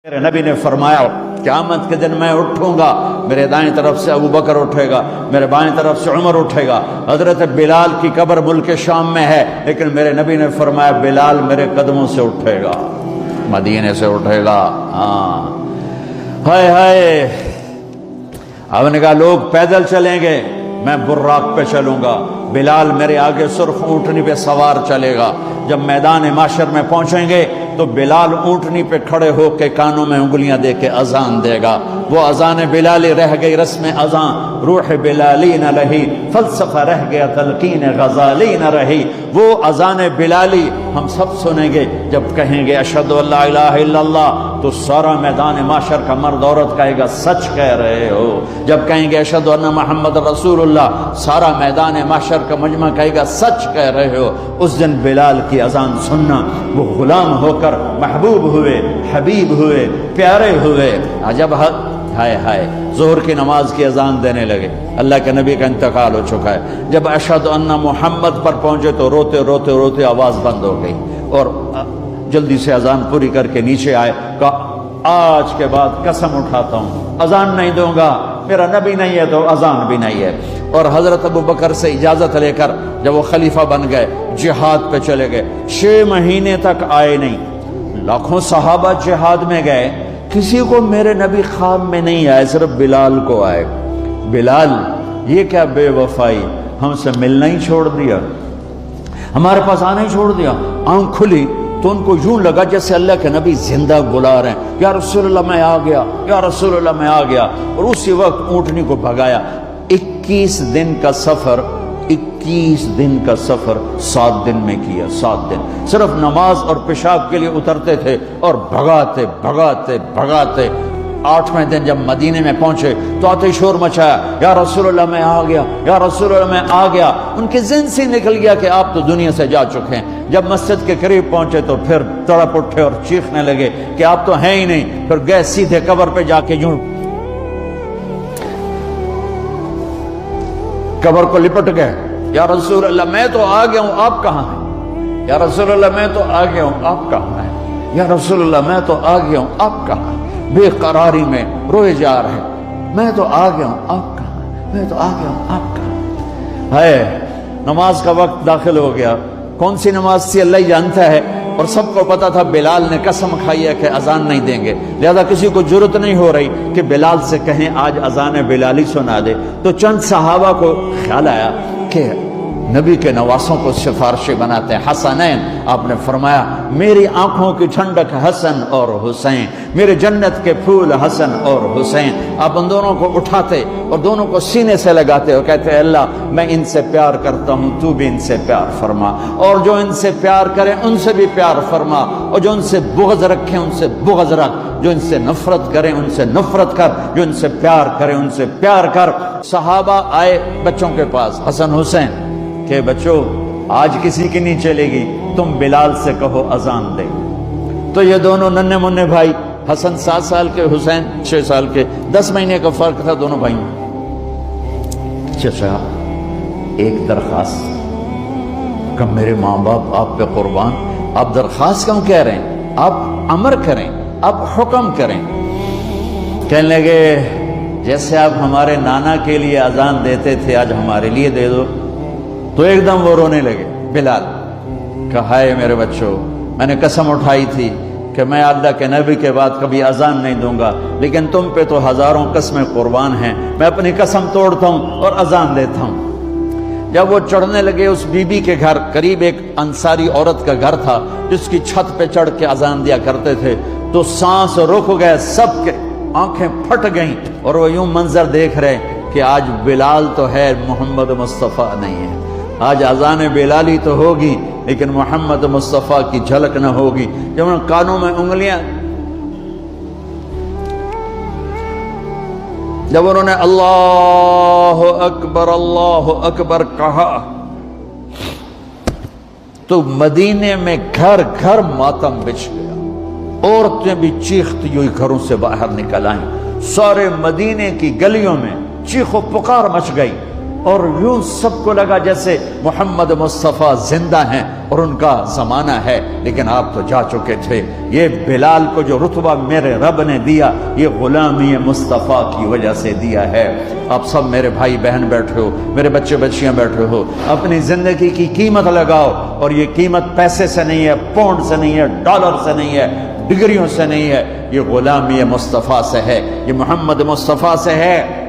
میرے نبی نے فرمایا قیامت کے دن میں اٹھوں گا، میرے دائیں طرف سے ابو بکر اٹھے گا، میرے بائیں طرف سے عمر اٹھے گا۔ حضرت بلال کی قبر ملک شام میں ہے، لیکن میرے نبی نے فرمایا بلال میرے قدموں سے اٹھے گا، مدینے سے اٹھے گا۔ ہائے ہائے، اب نے کہا لوگ پیدل چلیں گے، میں براق پہ چلوں گا، بلال میرے آگے سرخ اونٹنی پہ سوار چلے گا۔ جب میدان معاشر میں پہنچیں گے تو بلال اونٹنی پہ کھڑے ہو کے کانوں میں انگلیاں دے کے اذان دے گا۔ وہ اذان بلالی رہ گئی رسم اذان، روح بلالی نہ رہی، فلسفہ رہ گیا تلقین غزالی نہ رہی۔ وہ اذان بلالی ہم سب سنیں گے جب کہیں گے اشہد ان لا الہ الا اللہ، تو سارا میدان معاشر کا مرد عورت کہے گا سچ کہہ رہے ہو۔ جب کہیں گے اشہد ان محمد رسول اللہ، سارا میدان معاشر کا مجمع کہے گا سچ کہہ رہے ہو۔ اس دن بلال کی اذان سننا، وہ غلام ہو کر محبوب ہوئے، حبیب ہوئے، پیارے ہوئے۔ جب ہائے ہائے ظہر کی نماز کی اذان دینے لگے، اللہ کے نبی کا انتقال ہو چکا ہے، جب اشہد ان محمد پر پہنچے تو روتے روتے روتے آواز بند ہو گئی، اور جلدی سے اذان پوری کر کے نیچے آئے، کہا آج کے بعد قسم اٹھاتا ہوں اذان نہیں دوں گا، میرا نبی نہیں ہے تو اذان بھی نہیں ہے۔ اور حضرت ابو بکر سے اجازت لے کر جب وہ خلیفہ بن گئے، جہاد پہ چلے گئے، 6 مہینے تک آئے نہیں۔ لاکھوں صحابہ جہاد میں گئے، کسی کو میرے نبی خواب میں نہیں آئے، صرف بلال کو آئے۔ بلال یہ کیا بے وفائی، ہم سے ملنا ہی چھوڑ دیا، ہمارے پاس آنا ہی چھوڑ دیا۔ آنکھ کھلی تو ان کو یوں لگا جیسے اللہ کے نبی زندہ بلا رہے ہیں، یا رسول اللہ میں آ گیا، یا رسول اللہ میں آ گیا۔ اور اسی وقت اونٹنی کو بھگایا۔ 21 دن کا سفر، 21 دن کا سفر 7 دن میں کیا، 7 دن صرف نماز اور پیشاب کے لیے اترتے تھے اور بھگاتے بھگاتے بھگاتے۔ 8ویں دن جب مدینے میں پہنچے تو آتے شور مچایا، یا رسول اللہ میں آ گیا، یا رسول اللہ میں آ گیا۔ ان کے ذہن سے نکل گیا کہ آپ تو دنیا سے جا چکے ہیں۔ جب مسجد کے قریب پہنچے تو پھر تڑپ اٹھے اور چیخنے لگے کہ آپ تو ہیں ہی نہیں۔ پھر گئے سیدھے قبر پہ جا کے یوں قبر کو لپٹ گئے، یا رسول اللہ میں تو آ گیا ہوں، آپ کہاں ہیں؟ یا رسول اللہ میں تو آ گیا ہوں، آپ کہاں ہیں؟ یا رسول اللہ میں تو آ گیا ہوں، آپ کہاں ہیں؟ بے قراری میں روئے جا رہے، میں تو آ گیا ہوں، آپ کہاں ہیں؟ میں تو آ گیا ہوں، آپ کہاں ہیں؟ نماز کا وقت داخل ہو گیا۔ کون سی نماز تھی اللہ ہی جانتا ہے، اور سب کو پتا تھا بلال نے قسم کھائی ہے کہ اذان نہیں دیں گے، لہذا کسی کو جرت نہیں ہو رہی کہ بلال سے کہیں آج اذان بلالی سنا دے۔ تو چند صحابہ کو خیال آیا کہ نبی کے نواسوں کو سفارشی بناتے ہیں، حسنین۔ آپ نے فرمایا میری آنکھوں کی ٹھنڈک حسن اور حسین، میرے جنت کے پھول حسن اور حسین۔ آپ ان دونوں کو اٹھاتے اور دونوں کو سینے سے لگاتے اور کہتے اللہ میں ان سے پیار کرتا ہوں، تو بھی ان سے پیار فرما، اور جو ان سے پیار کرے ان سے بھی پیار فرما، اور جو ان سے بغض رکھے ان سے بغض رکھ، جو ان سے نفرت کرے ان سے نفرت کر، جو ان سے پیار کرے ان سے پیار کر۔ صحابہ آئے بچوں کے پاس، حسن حسین، کہ بچوں آج کسی کی نہیں چلے گی، تم بلال سے کہو اذان دے۔ تو یہ دونوں ننھے منھے بھائی، حسن 7 سال کے، حسین 6 سال کے، 10 مہینے کا فرق تھا دونوں بھائیوں۔ چچا ایک درخواست، کہ میرے ماں باپ آپ پہ قربان، آپ درخواست کیوں کہہ رہے ہیں؟ آپ امر کریں، آپ حکم کریں۔ کہنے لگے جیسے آپ ہمارے نانا کے لیے اذان دیتے تھے آج ہمارے لیے دے دو۔ تو ایک دم وہ رونے لگے بلال، کہا ہے میرے بچوں میں نے قسم اٹھائی تھی کہ میں اللہ کے نبی کے بعد کبھی اذان نہیں دوں گا، لیکن تم پہ تو ہزاروں قسمیں قربان ہیں، میں اپنی قسم توڑتا ہوں اور اذان دیتا ہوں۔ جب وہ چڑھنے لگے اس بی بی کے گھر، قریب ایک انصاری عورت کا گھر تھا جس کی چھت پہ چڑھ کے اذان دیا کرتے تھے، تو سانس رک گئے، سب کے آنکھیں پھٹ گئیں، اور وہ یوں منظر دیکھ رہے کہ آج بلال تو ہے، محمد مصطفیٰ نہیں ہے۔ آج اذان بلالی تو ہوگی لیکن محمد مصطفیٰ کی جھلک نہ ہوگی۔ جب ان کانوں میں انگلیاں، جب انہوں نے اللہ اکبر کہا تو مدینے میں گھر گھر ماتم بچھ گیا، عورتیں بھی چیختی ہوئی گھروں سے باہر نکل آئیں، سارے مدینے کی گلیوں میں چیخ و پکار مچ گئی۔ اور یوں سب کو لگا جیسے محمد مصطفیٰ زندہ ہیں اور ان کا زمانہ ہے، لیکن آپ تو جا چکے تھے۔ یہ بلال کو جو رتبہ میرے رب نے دیا، یہ غلامی مصطفیٰ کی وجہ سے دیا ہے۔ آپ سب میرے بھائی بہن بیٹھے ہو، میرے بچے بچیاں بیٹھے ہو، اپنی زندگی کی قیمت لگاؤ، اور یہ قیمت پیسے سے نہیں ہے، پاؤنڈ سے نہیں ہے، ڈالر سے نہیں ہے، ڈگریوں سے نہیں ہے، یہ غلامی مصطفیٰ سے ہے، یہ محمد مصطفیٰ سے ہے۔